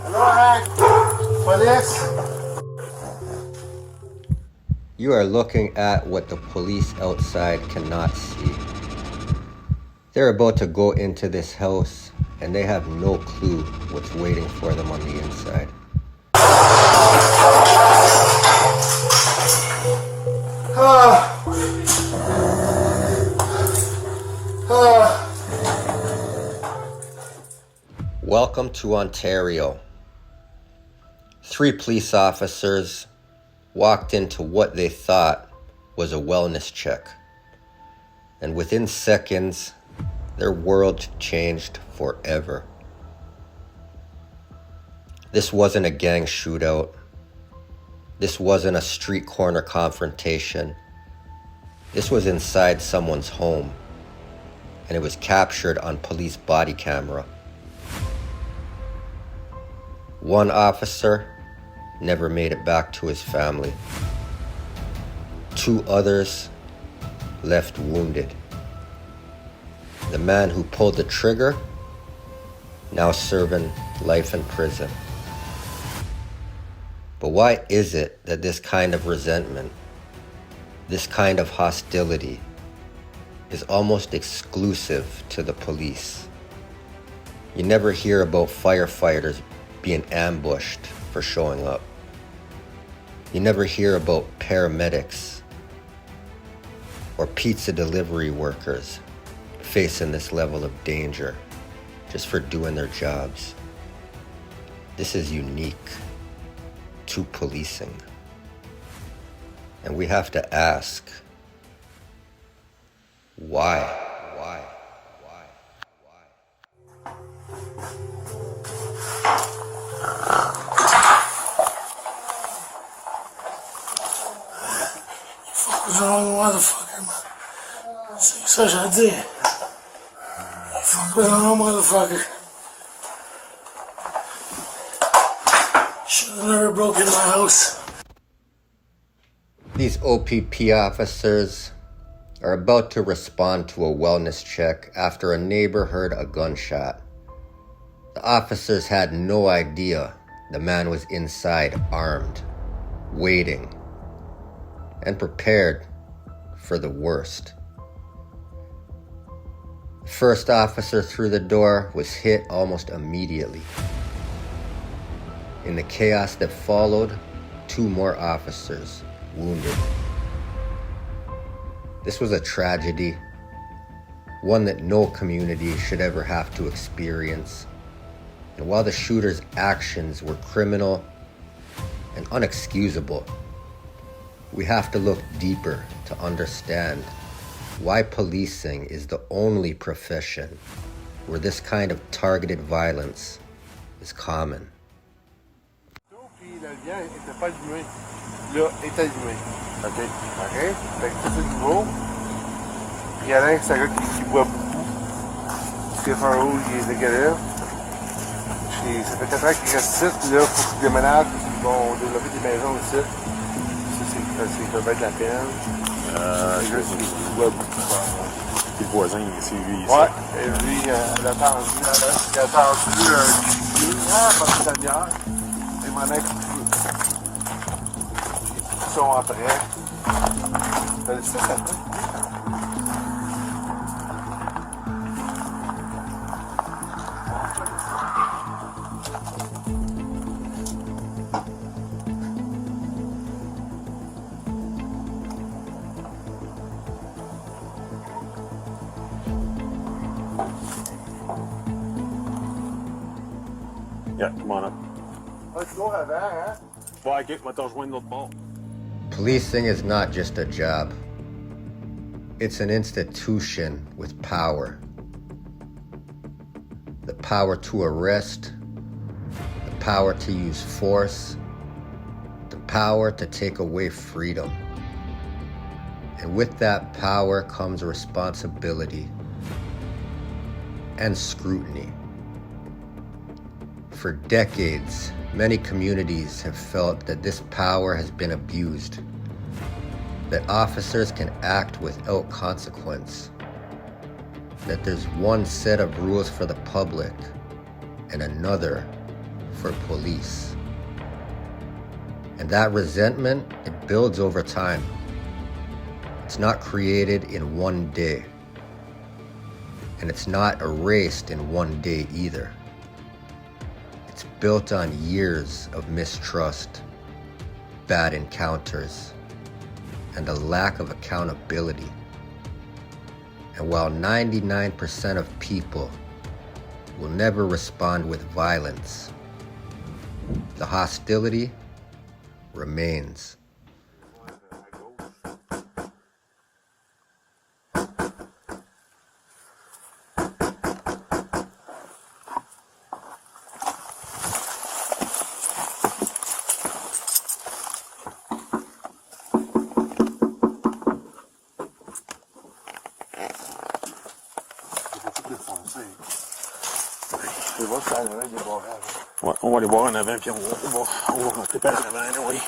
Hello, police. You are looking at what the police outside cannot see. They're about to go into this house and they have no clue what's waiting for them on the inside. Welcome to Ontario. 3 police officers walked into what they thought was a wellness check. And within seconds, their world changed forever. This wasn't a gang shootout. This wasn't a street corner confrontation. This was inside someone's home, and it was captured on police body camera. One officer never made it back to his family. 2 others left wounded. The man who pulled the trigger now serving life in prison. But why is it that this kind of resentment, this kind of hostility, is almost exclusive to the police? You never hear about firefighters being ambushed for showing up. You never hear about paramedics or pizza delivery workers facing this level of danger just for doing their jobs. This is unique to policing. And we have to ask, why? Fuck wrong, motherfucker, man. C'est ça que j'ai dit. Fuck wrong, motherfucker. Should have never broken my house. These OPP officers are about to respond to a wellness check after a neighbor heard a gunshot. The officers had no idea the man was inside armed, waiting, and prepared for the worst. The first officer through the door was hit almost immediately. In the chaos that followed, 2 more officers wounded. This was a tragedy, one that no community should ever have to experience. And while the shooter's actions were criminal and unexcusable, we have to look deeper to understand why policing is the only profession where this kind of targeted violence is common. Puis le lien n'était pas allumé. Là, est allumé. OK. OK? Fait que c'est nouveau. Puis Alain, c'est un gars qui boit beaucoup. Qui fait un rouge, il est dégueulasse. Puis ça fait 4 ans qu'il reste ici. Puis là, il faut qu'ils déménagent. Ils vont développer des maisons ici. Ça fait bien de la peine. C'est juste qu'il boit beaucoup. Puis le voisin, c'est lui ici. Ouais. Et lui, il a attendu un client pendant une demi-heure. Et mon ex, ils sont entrés. T'as laissé ça là? Yeah, come on up. Ah, toujours avant, hein? Ouais, ok, va te rejoindre de l'autre bord. Policing is not just a job. It's an institution with power. The power to arrest, the power to use force, the power to take away freedom. And with that power comes responsibility and scrutiny. For decades, many communities have felt that this power has been abused, that officers can act without consequence, that there's one set of rules for the public and another for police. And that resentment, it builds over time. It's not created in one day. And it's not erased in one day either. It's built on years of mistrust, bad encounters, and a lack of accountability. And while 99% of people will never respond with violence, the hostility remains. Ouais, on va aller voir en avant, puis on va rentrer par en avant, oui.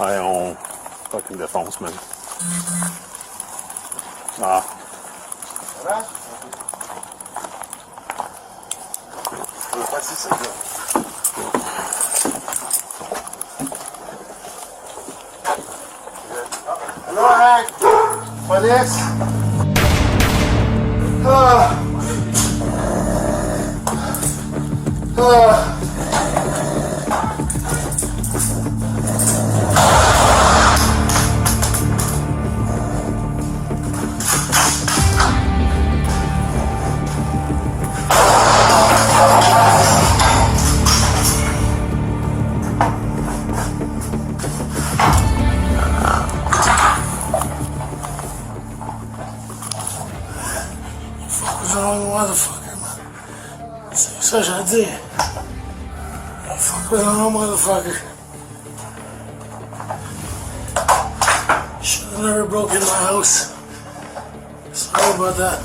Ouais, on fucking défonce, man. Ah. Voilà. Je veux pas si c'est bien. Hello, Hank. Police. Motherfucker, man. C'est ça que j'ai à dire. Fuck with no motherfucker. Should have never broken my house. Sorry about that.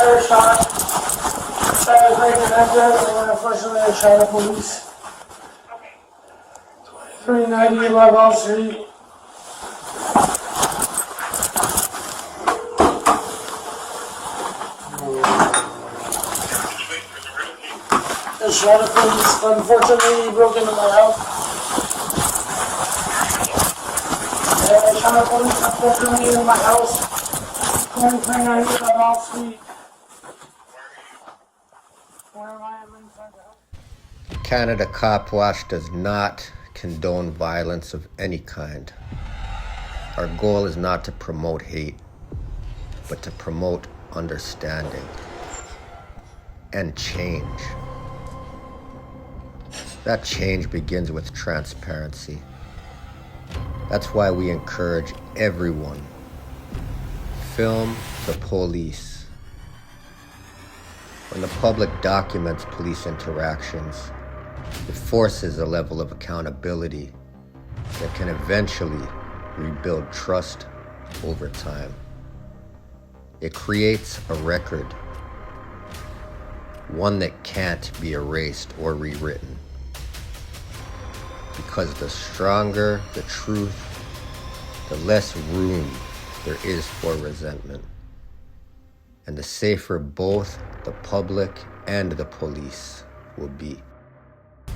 Fire shot. Started breaking enter, and then unfortunately I shot at police. 2390 Love Street. I shot at police. Unfortunately, he broke into my house. I shot at police, unfortunately, in my house. 2390 Love Street. Where am I? I'm inside the house. Canada Cop Watch does not condone violence of any kind. Our goal is not to promote hate, but to promote understanding and change. That change begins with transparency. That's why we encourage everyone. Film the police. When the public documents police interactions, it forces a level of accountability that can eventually rebuild trust over time. It creates a record, one that can't be erased or rewritten. Because the stronger the truth, the less room there is for resentment. And the safer both the public and the police will be.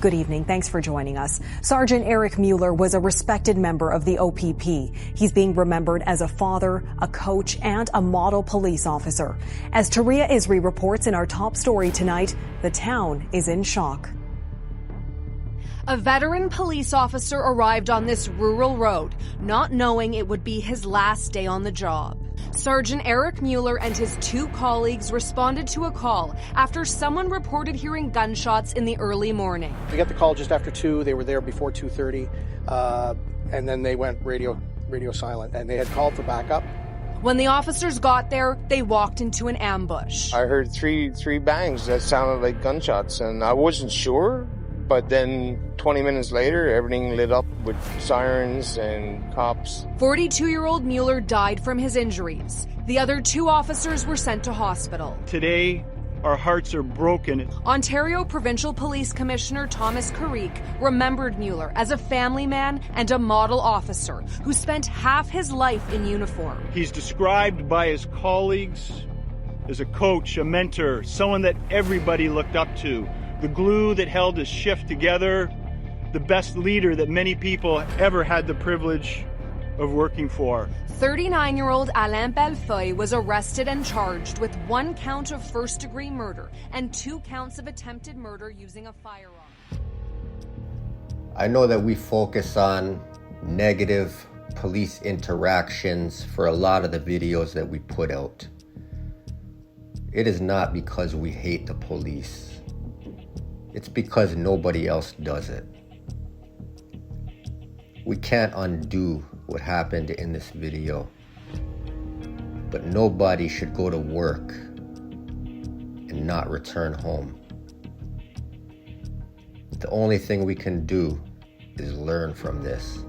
Good evening. Thanks for joining us. Sergeant Eric Mueller was a respected member of the OPP. He's being remembered as a father, a coach, and a model police officer. As Taria Isri reports in our top story tonight, the town is in shock. A veteran police officer arrived on this rural road, not knowing it would be his last day on the job. Sergeant Eric Mueller and his two colleagues responded to a call after someone reported hearing gunshots in the early morning. We got the call just after 2. They were there before 2:30, and then they went radio silent, and they had called for backup. When the officers got there, they walked into an ambush. I heard three bangs that sounded like gunshots, and I wasn't sure. But then 20 minutes later, everything lit up with sirens and cops. 42-year-old Mueller died from his injuries. The other 2 officers were sent to hospital. Today, our hearts are broken. Ontario Provincial Police Commissioner Thomas Carrick remembered Mueller as a family man and a model officer who spent half his life in uniform. He's described by his colleagues as a coach, a mentor, someone that everybody looked up to. The glue that held his shift together, the best leader that many people ever had the privilege of working for. 39-year-old Alain Bellefeuille was arrested and charged with 1 count of first-degree murder and 2 counts of attempted murder using a firearm. I know that we focus on negative police interactions for a lot of the videos that we put out. It is not because we hate the police. It's because nobody else does it. We can't undo what happened in this video, but nobody should go to work and not return home. The only thing we can do is learn from this.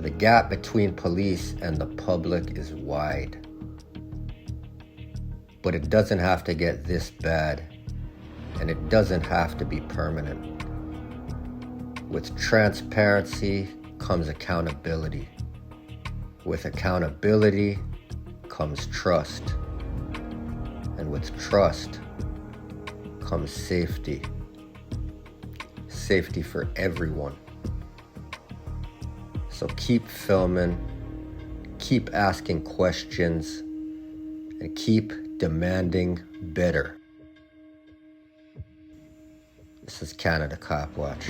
The gap between police and the public is wide, but it doesn't have to get this bad. And it doesn't have to be permanent. With transparency comes accountability. With accountability comes trust. And with trust comes safety. Safety for everyone. So keep filming, keep asking questions, and keep demanding better. This is Canada Cop Watch.